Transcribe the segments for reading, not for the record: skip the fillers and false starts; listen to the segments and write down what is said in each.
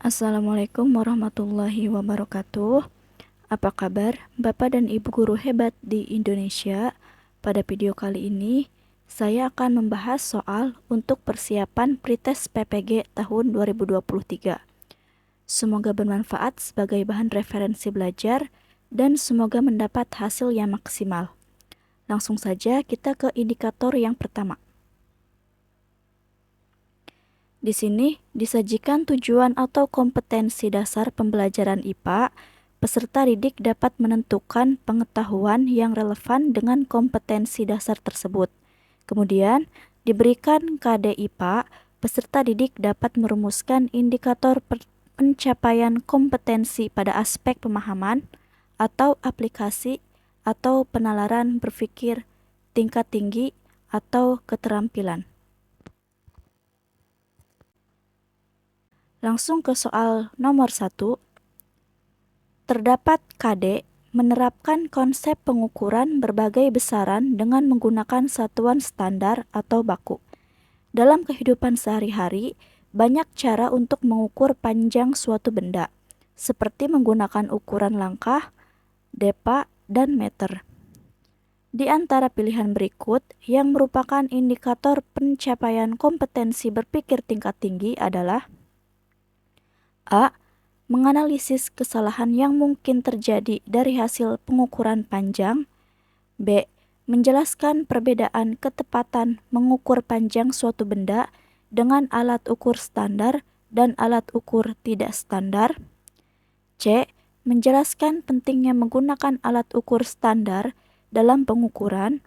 Assalamualaikum warahmatullahi wabarakatuh. Apa kabar Bapak dan Ibu guru hebat di Indonesia? Pada video kali ini, saya akan membahas soal untuk persiapan Pretest PPG tahun 2023. Semoga bermanfaat sebagai bahan referensi belajar dan semoga mendapat hasil yang maksimal. Langsung saja kita ke indikator yang pertama. Di sini disajikan tujuan atau kompetensi dasar pembelajaran IPA. Peserta didik dapat menentukan pengetahuan yang relevan dengan kompetensi dasar tersebut. Kemudian, diberikan KD IPA, peserta didik dapat merumuskan indikator pencapaian kompetensi pada aspek pemahaman atau aplikasi atau penalaran berpikir tingkat tinggi atau keterampilan. Langsung ke soal nomor 1. Terdapat KD menerapkan konsep pengukuran berbagai besaran dengan menggunakan satuan standar atau baku. Dalam kehidupan sehari-hari, banyak cara untuk mengukur panjang suatu benda, seperti menggunakan ukuran langkah, depa, dan meter. Di antara pilihan berikut, yang merupakan indikator pencapaian kompetensi berpikir tingkat tinggi adalah A. Menganalisis kesalahan yang mungkin terjadi dari hasil pengukuran panjang. B. Menjelaskan perbedaan ketepatan mengukur panjang suatu benda dengan alat ukur standar dan alat ukur tidak standar. C. Menjelaskan pentingnya menggunakan alat ukur standar dalam pengukuran.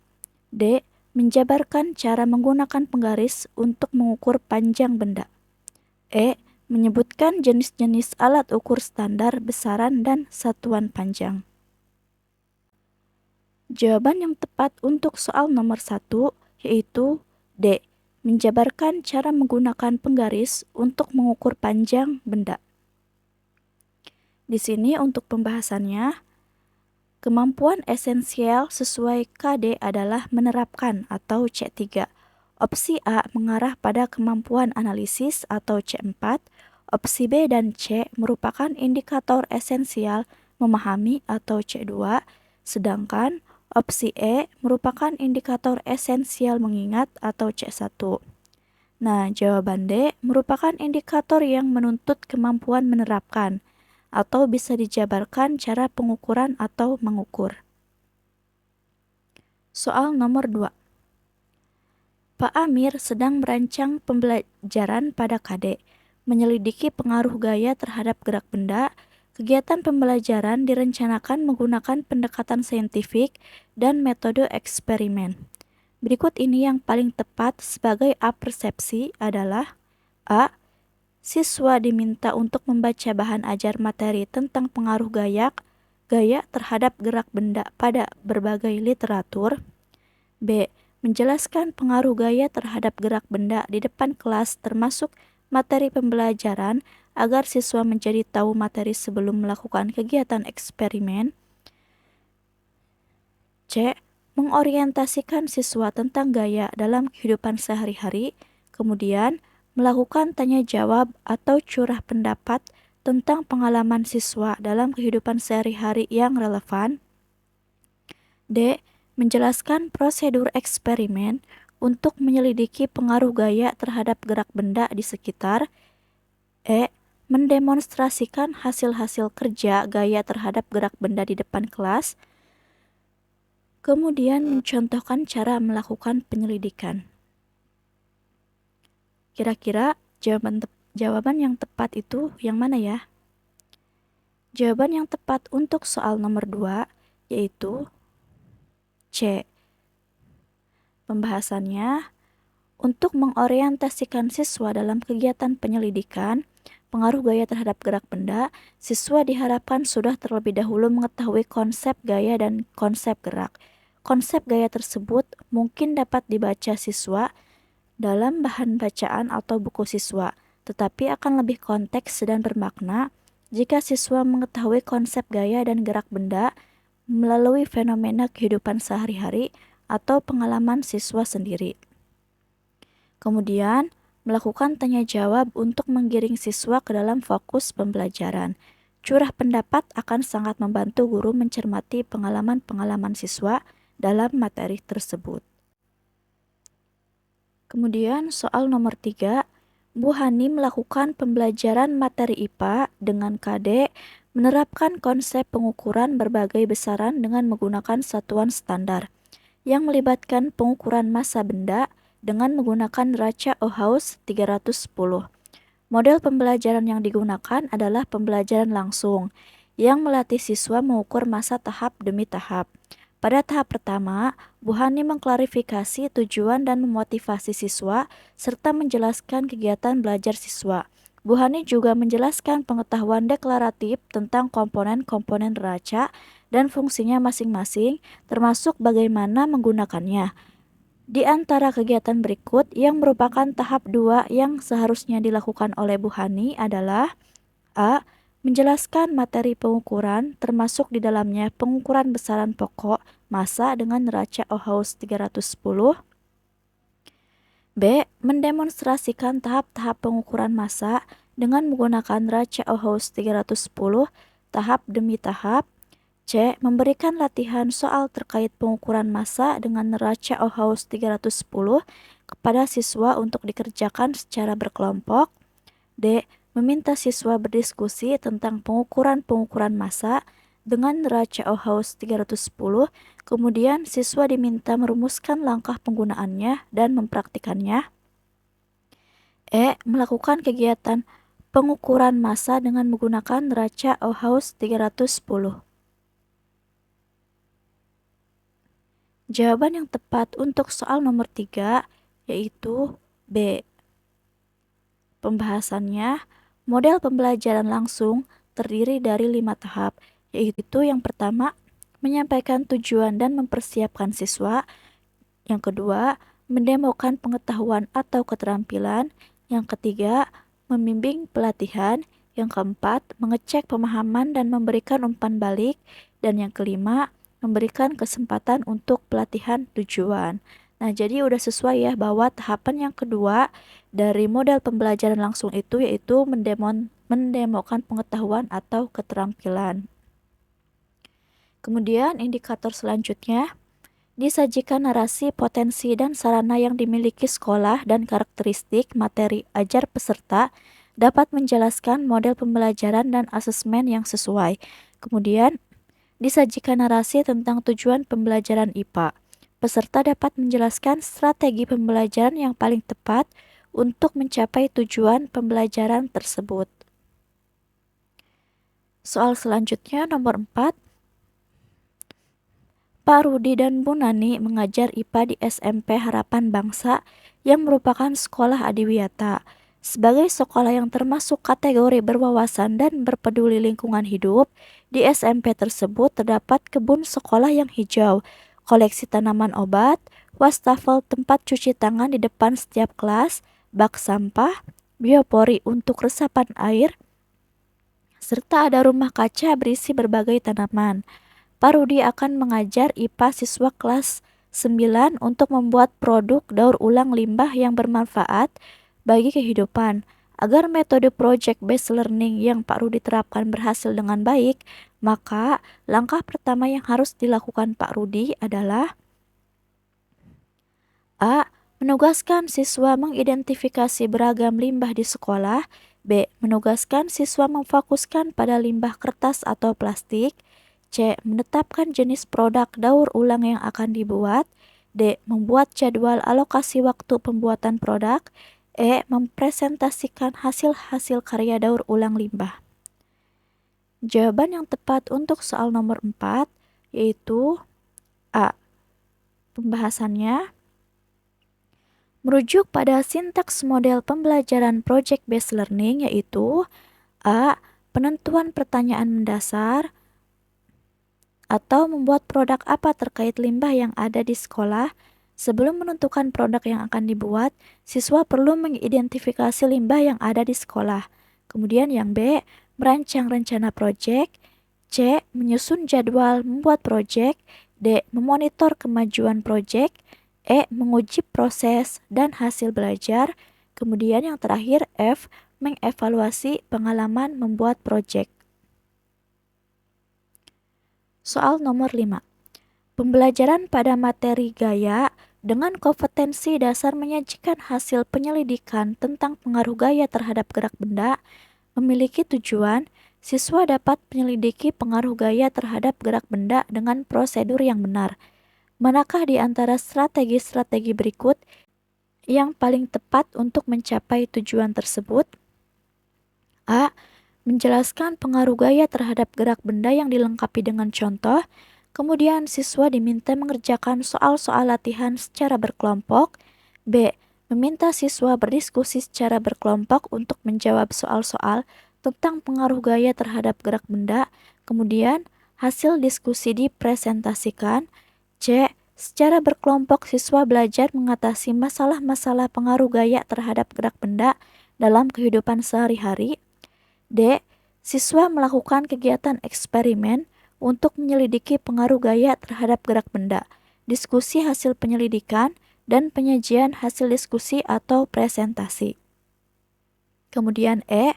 D. Menjabarkan cara menggunakan penggaris untuk mengukur panjang benda. E. Menyebutkan jenis-jenis alat ukur standar, besaran, dan satuan panjang. Jawaban yang tepat untuk soal nomor 1 yaitu D. Menjabarkan cara menggunakan penggaris untuk mengukur panjang benda. Di sini untuk pembahasannya, kemampuan esensial sesuai KD adalah menerapkan atau C3. Opsi A mengarah pada kemampuan analisis atau C4, opsi B dan C merupakan indikator esensial memahami atau C2, sedangkan opsi E merupakan indikator esensial mengingat atau C1. Nah, jawaban D merupakan indikator yang menuntut kemampuan menerapkan, atau bisa dijabarkan cara pengukuran atau mengukur. Soal nomor 2. Pak Amir sedang merancang pembelajaran pada KD, menyelidiki pengaruh gaya terhadap gerak benda. Kegiatan pembelajaran direncanakan menggunakan pendekatan saintifik dan metode eksperimen. Berikut ini yang paling tepat sebagai A-persepsi adalah A. Siswa diminta untuk membaca bahan ajar materi tentang pengaruh gaya terhadap gerak benda pada berbagai literatur. B. Menjelaskan pengaruh gaya terhadap gerak benda di depan kelas termasuk materi pembelajaran agar siswa menjadi tahu materi sebelum melakukan kegiatan eksperimen. C. Mengorientasikan siswa tentang gaya dalam kehidupan sehari-hari, kemudian melakukan tanya jawab atau curah pendapat tentang pengalaman siswa dalam kehidupan sehari-hari yang relevan. D. Menjelaskan prosedur eksperimen untuk menyelidiki pengaruh gaya terhadap gerak benda di sekitar. E. Mendemonstrasikan hasil-hasil kerja gaya terhadap gerak benda di depan kelas. Kemudian mencontohkan cara melakukan penyelidikan. Kira-kira jawaban yang tepat itu yang mana ya? Jawaban yang tepat untuk soal nomor 2 yaitu C. Pembahasannya, untuk mengorientasikan siswa dalam kegiatan penyelidikan pengaruh gaya terhadap gerak benda, siswa diharapkan sudah terlebih dahulu mengetahui konsep gaya dan konsep gerak. Konsep gaya tersebut mungkin dapat dibaca siswa dalam bahan bacaan atau buku siswa, tetapi akan lebih konteks dan bermakna jika siswa mengetahui konsep gaya dan gerak benda melalui fenomena kehidupan sehari-hari atau pengalaman siswa sendiri. Kemudian, melakukan tanya jawab untuk menggiring siswa ke dalam fokus pembelajaran. Curah pendapat akan sangat membantu guru mencermati pengalaman-pengalaman siswa dalam materi tersebut. Kemudian soal nomor 3, Bu Hani melakukan pembelajaran materi IPA dengan KD, menerapkan konsep pengukuran berbagai besaran dengan menggunakan satuan standar, yang melibatkan pengukuran massa benda dengan menggunakan neraca Ohaus 310. Model pembelajaran yang digunakan adalah pembelajaran langsung, yang melatih siswa mengukur massa tahap demi tahap. Pada tahap pertama, Bu Hani mengklarifikasi tujuan dan memotivasi siswa, serta menjelaskan kegiatan belajar siswa. Bu Hani juga menjelaskan pengetahuan deklaratif tentang komponen-komponen neraca dan fungsinya masing-masing, termasuk bagaimana menggunakannya. Di antara kegiatan berikut yang merupakan tahap 2 yang seharusnya dilakukan oleh Bu Hani adalah A. Menjelaskan materi pengukuran, termasuk di dalamnya pengukuran besaran pokok massa dengan neraca Ohaus 310. B. Mendemonstrasikan tahap-tahap pengukuran massa dengan menggunakan neraca Ohaus 310 tahap demi tahap. C. Memberikan latihan soal terkait pengukuran massa dengan neraca Ohaus 310 kepada siswa untuk dikerjakan secara berkelompok. D. Meminta siswa berdiskusi tentang pengukuran-pengukuran massa dengan neraca Ohaus 310, kemudian siswa diminta merumuskan langkah penggunaannya dan mempraktikannya. E. Melakukan kegiatan pengukuran massa dengan menggunakan neraca Ohaus 310. Jawaban yang tepat untuk soal nomor 3 yaitu B. Pembahasannya, model pembelajaran langsung terdiri dari 5 tahap, yaitu yang pertama, menyampaikan tujuan dan mempersiapkan siswa. Yang kedua, mendemokan pengetahuan atau keterampilan. Yang ketiga, membimbing pelatihan. Yang keempat, mengecek pemahaman dan memberikan umpan balik. Dan yang kelima, memberikan kesempatan untuk pelatihan tujuan. Nah, jadi udah sesuai ya bahwa tahapan yang kedua dari model pembelajaran langsung itu yaitu mendemokan pengetahuan atau keterampilan. Kemudian indikator selanjutnya, disajikan narasi, potensi, dan sarana yang dimiliki sekolah dan karakteristik materi ajar peserta dapat menjelaskan model pembelajaran dan asesmen yang sesuai. Kemudian, disajikan narasi tentang tujuan pembelajaran IPA. Peserta dapat menjelaskan strategi pembelajaran yang paling tepat untuk mencapai tujuan pembelajaran tersebut. Soal selanjutnya nomor 4. Pak Rudi dan Bu Nani mengajar IPA di SMP Harapan Bangsa yang merupakan sekolah adiwiyata. Sebagai sekolah yang termasuk kategori berwawasan dan berpeduli lingkungan hidup, di SMP tersebut terdapat kebun sekolah yang hijau, koleksi tanaman obat, wastafel tempat cuci tangan di depan setiap kelas, bak sampah, biopori untuk resapan air, serta ada rumah kaca berisi berbagai tanaman. Pak Rudi akan mengajar IPA siswa kelas 9 untuk membuat produk daur ulang limbah yang bermanfaat bagi kehidupan. Agar metode project based learning yang Pak Rudi terapkan berhasil dengan baik, maka langkah pertama yang harus dilakukan Pak Rudi adalah A. Menugaskan siswa mengidentifikasi beragam limbah di sekolah. B. Menugaskan siswa memfokuskan pada limbah kertas atau plastik. C. Menetapkan jenis produk daur ulang yang akan dibuat. D. Membuat jadwal alokasi waktu pembuatan produk. E. Mempresentasikan hasil-hasil karya daur ulang limbah. Jawaban yang tepat untuk soal nomor 4 yaitu A. Pembahasannya merujuk pada sintaks model pembelajaran project based learning yaitu A. Penentuan pertanyaan mendasar atau membuat produk apa terkait limbah yang ada di sekolah. Sebelum menentukan produk yang akan dibuat, siswa perlu mengidentifikasi limbah yang ada di sekolah. Kemudian yang B, merancang rencana proyek. C, menyusun jadwal membuat proyek. D, memonitor kemajuan proyek. E, menguji proses dan hasil belajar. Kemudian yang terakhir F, mengevaluasi pengalaman membuat proyek. Soal nomor 5. Pembelajaran pada materi gaya dengan kompetensi dasar menyajikan hasil penyelidikan tentang pengaruh gaya terhadap gerak benda memiliki tujuan siswa dapat menyelidiki pengaruh gaya terhadap gerak benda dengan prosedur yang benar. Manakah di antara strategi-strategi berikut yang paling tepat untuk mencapai tujuan tersebut? A. Menjelaskan pengaruh gaya terhadap gerak benda yang dilengkapi dengan contoh. Kemudian siswa diminta mengerjakan soal-soal latihan secara berkelompok. B. Meminta siswa berdiskusi secara berkelompok untuk menjawab soal-soal tentang pengaruh gaya terhadap gerak benda. Kemudian hasil diskusi dipresentasikan. C. Secara berkelompok siswa belajar mengatasi masalah-masalah pengaruh gaya terhadap gerak benda dalam kehidupan sehari-hari. D. Siswa melakukan kegiatan eksperimen untuk menyelidiki pengaruh gaya terhadap gerak benda, diskusi hasil penyelidikan, dan penyajian hasil diskusi atau presentasi. Kemudian E.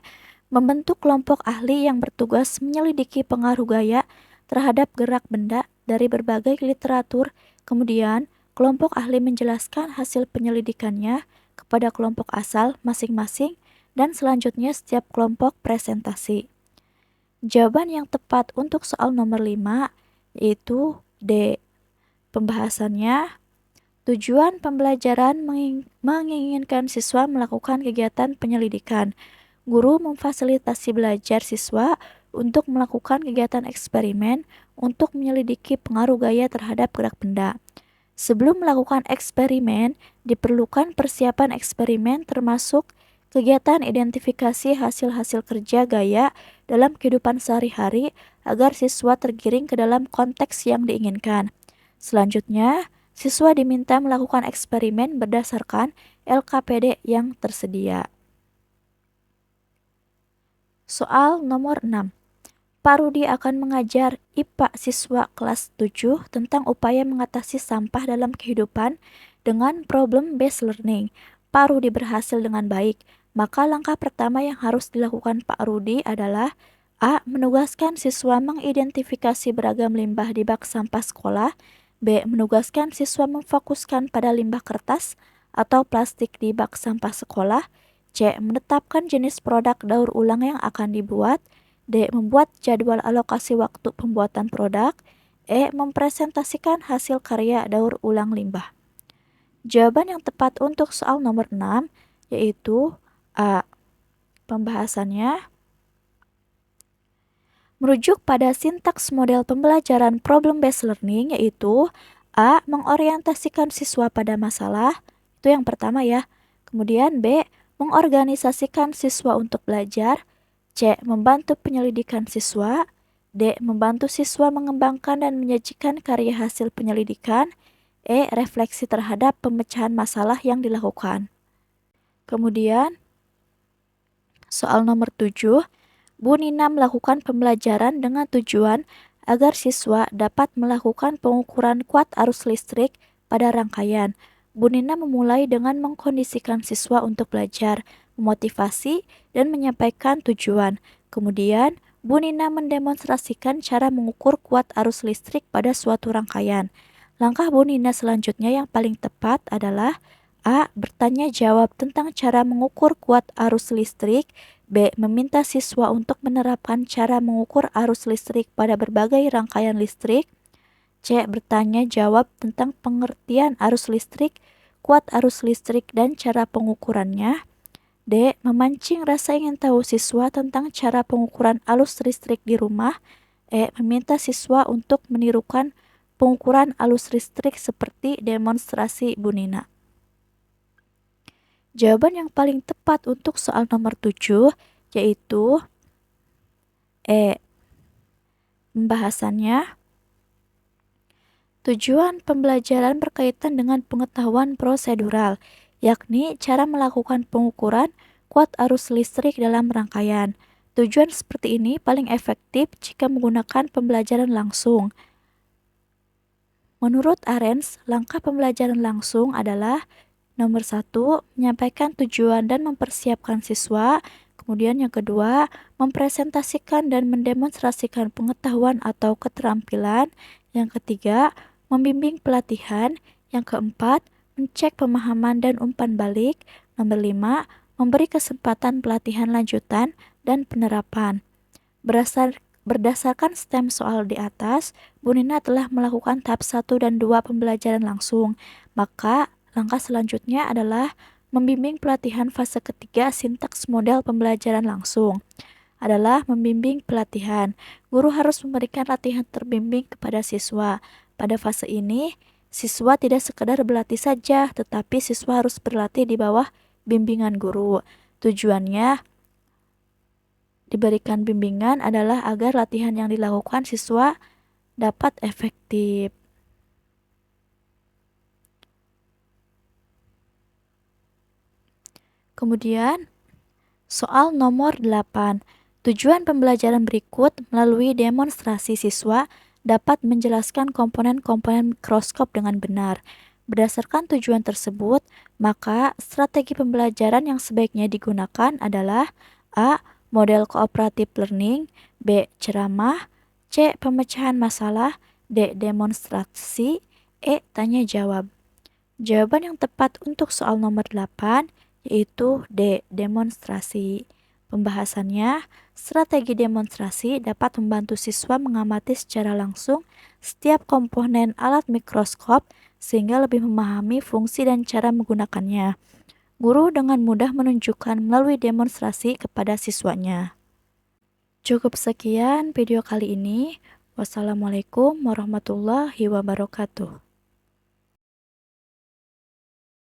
Membentuk kelompok ahli yang bertugas menyelidiki pengaruh gaya terhadap gerak benda dari berbagai literatur. Kemudian, kelompok ahli menjelaskan hasil penyelidikannya kepada kelompok asal masing-masing dan selanjutnya setiap kelompok presentasi. Jawaban yang tepat untuk soal nomor 5 yaitu D. Pembahasannya, tujuan pembelajaran menginginkan siswa melakukan kegiatan penyelidikan. Guru memfasilitasi belajar siswa untuk melakukan kegiatan eksperimen untuk menyelidiki pengaruh gaya terhadap gerak benda. Sebelum melakukan eksperimen, diperlukan persiapan eksperimen termasuk kegiatan identifikasi hasil-hasil kerja gaya dalam kehidupan sehari-hari agar siswa tergiring ke dalam konteks yang diinginkan. Selanjutnya, siswa diminta melakukan eksperimen berdasarkan LKPD yang tersedia. Soal nomor 6. Pak Rudi akan mengajar IPA siswa kelas 7 tentang upaya mengatasi sampah dalam kehidupan dengan problem-based learning. Pak Rudi berhasil dengan baik. Maka langkah pertama yang harus dilakukan Pak Rudi adalah A. Menugaskan siswa mengidentifikasi beragam limbah di bak sampah sekolah. B. Menugaskan siswa memfokuskan pada limbah kertas atau plastik di bak sampah sekolah. C. Menetapkan jenis produk daur ulang yang akan dibuat. D. Membuat jadwal alokasi waktu pembuatan produk. E. Mempresentasikan hasil karya daur ulang limbah. Jawaban yang tepat untuk soal nomor 6 yaitu A. Pembahasannya merujuk pada sintaks model pembelajaran problem-based learning yaitu A. Mengorientasikan siswa pada masalah, itu yang pertama ya. Kemudian B. Mengorganisasikan siswa untuk belajar. C. Membantu penyelidikan siswa. D. Membantu siswa mengembangkan dan menyajikan karya hasil penyelidikan. E. Refleksi terhadap pemecahan masalah yang dilakukan. Kemudian soal nomor 7, Bu Nina melakukan pembelajaran dengan tujuan agar siswa dapat melakukan pengukuran kuat arus listrik pada rangkaian. Bu Nina memulai dengan mengkondisikan siswa untuk belajar, memotivasi, dan menyampaikan tujuan. Kemudian, Bu Nina mendemonstrasikan cara mengukur kuat arus listrik pada suatu rangkaian. Langkah Bu Nina selanjutnya yang paling tepat adalah A. Bertanya jawab tentang cara mengukur kuat arus listrik. B. Meminta siswa untuk menerapkan cara mengukur arus listrik pada berbagai rangkaian listrik. C. Bertanya jawab tentang pengertian arus listrik, kuat arus listrik, dan cara pengukurannya. D. Memancing rasa ingin tahu siswa tentang cara pengukuran arus listrik di rumah. E. Meminta siswa untuk menirukan pengukuran arus listrik seperti demonstrasi Bu Nina. Jawaban yang paling tepat untuk soal nomor 7 yaitu E. Pembahasannya, tujuan pembelajaran berkaitan dengan pengetahuan prosedural, yakni cara melakukan pengukuran kuat arus listrik dalam rangkaian. Tujuan seperti ini paling efektif jika menggunakan pembelajaran langsung. Menurut Arens, langkah pembelajaran langsung adalah Nomor 1, menyampaikan tujuan dan mempersiapkan siswa. Kemudian yang kedua, mempresentasikan dan mendemonstrasikan pengetahuan atau keterampilan. Yang ketiga, membimbing pelatihan. Yang keempat, mencek pemahaman dan umpan balik. Nomor 5, memberi kesempatan pelatihan lanjutan dan penerapan. Berdasarkan stem soal di atas, Bu Nina telah melakukan tahap 1 dan 2 pembelajaran langsung. Maka langkah selanjutnya adalah membimbing pelatihan fase ketiga sintaks model pembelajaran langsung. Adalah membimbing pelatihan. Guru harus memberikan latihan terbimbing kepada siswa. Pada fase ini, siswa tidak sekedar berlatih saja, tetapi siswa harus berlatih di bawah bimbingan guru. Tujuannya diberikan bimbingan adalah agar latihan yang dilakukan siswa dapat efektif. Kemudian, soal nomor 8. Tujuan pembelajaran berikut melalui demonstrasi siswa dapat menjelaskan komponen-komponen mikroskop dengan benar. Berdasarkan tujuan tersebut, maka strategi pembelajaran yang sebaiknya digunakan adalah A. Model cooperative learning, B. Ceramah, C. Pemecahan masalah, D. Demonstrasi, E. Tanya jawab. Jawaban yang tepat untuk soal nomor 8 yaitu D. Demonstrasi. Pembahasannya, strategi demonstrasi dapat membantu siswa mengamati secara langsung setiap komponen alat mikroskop sehingga lebih memahami fungsi dan cara menggunakannya. Guru dengan mudah menunjukkan melalui demonstrasi kepada siswanya. Cukup sekian video kali ini. Wassalamualaikum warahmatullahi wabarakatuh.